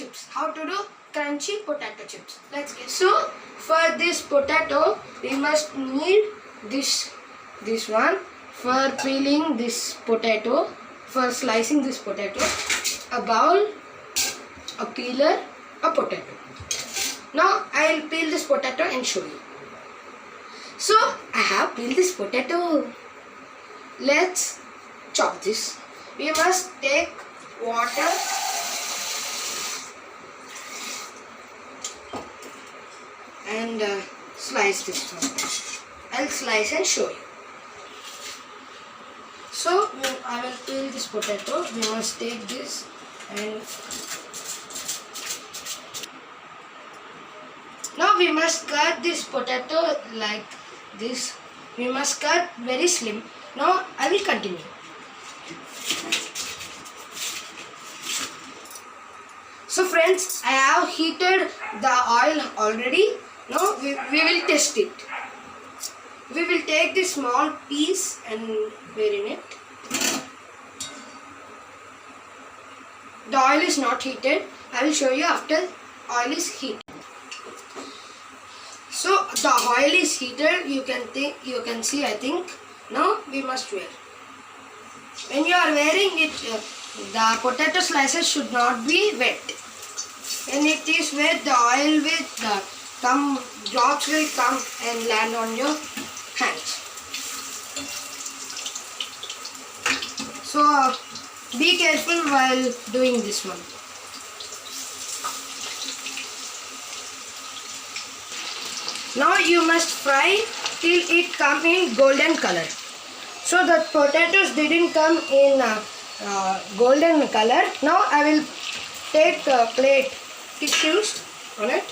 chips. How to do crunchy potato chips. Let's get. So for this potato we must need this one for peeling this potato, for slicing this potato, a bowl, a peeler, a potato. Now I'll peel this potato and show you. So I have peeled this potato. Let's chop this. We must take water and slice this one. I'll slice and show you. So when I will peel this potato, we must take this and now we must cut this potato like this. We must cut very slim. Now I will continue. So friends, I have heated the oil already. Now we will test it. We will take this small piece and wear in it. The oil is not heated. I will show you after oil is heated. So the oil is heated. You can see. I think now we must wear. When you are wearing it, the potato slices should not be wet. When it is wet, the oil will drops will come and land on your hands. So be careful while doing this one. Now you must fry till it come in golden color. So the potatoes didn't come in golden color. Now I will take a plate, tissues on it.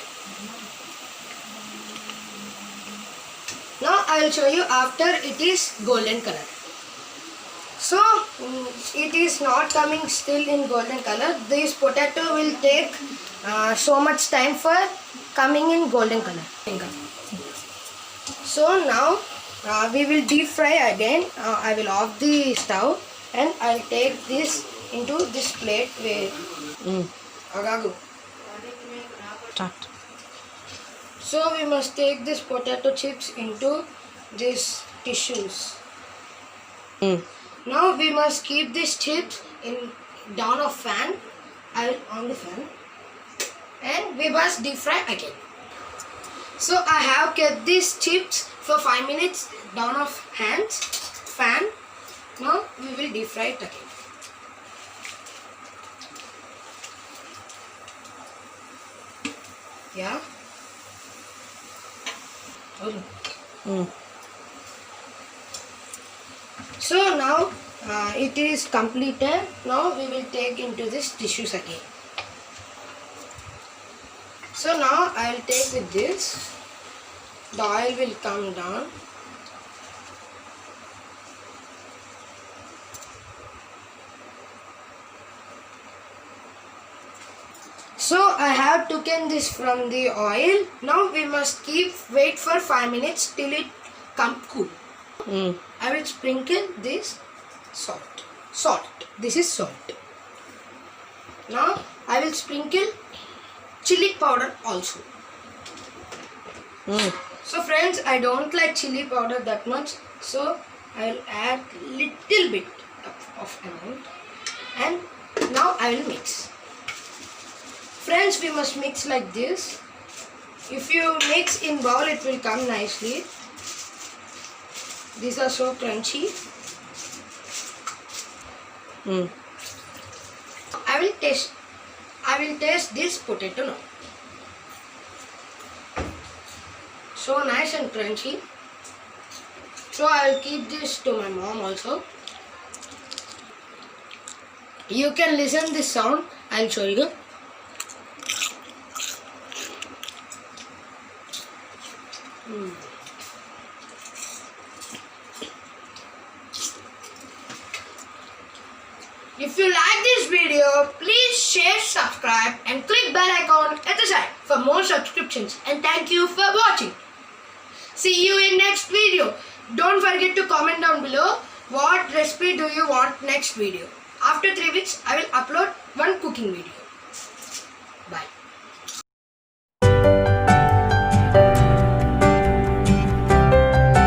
Now I will show you after it is golden color. So it is not coming still in golden color. This potato will take so much time for coming in golden color. So now we will deep fry again. I will off the stove and I will take this into this plate where Start. So we must take this potato chips into these tissues. Now we must keep these chips in down of fan. I will on the fan and we must deep fry again. So I have kept these chips for 5 minutes down of fan. Now we will deep fry it again. Yeah. So now it is completed. Now we will take into this tissues again. So now I will take with this. The oil will come down. So I have taken this from the oil. Now we must wait for 5 minutes till it come cool. I will sprinkle this salt. This is salt. Now I will sprinkle chili powder also. So friends, I don't like chili powder that much, so I will add little bit of amount and now I will mix. Friends, we must mix like this. If you mix in bowl, it will come nicely. These are so crunchy. I will taste this potato now. So nice and crunchy. So I will keep this to my mom also. You can listen this sound. I will show you. If you like this video, please share, subscribe and click bell icon at the side for more subscriptions. And thank you for watching. See you in next video. Don't forget to comment down below what recipe do you want next video. After 3 weeks, I will upload one cooking video.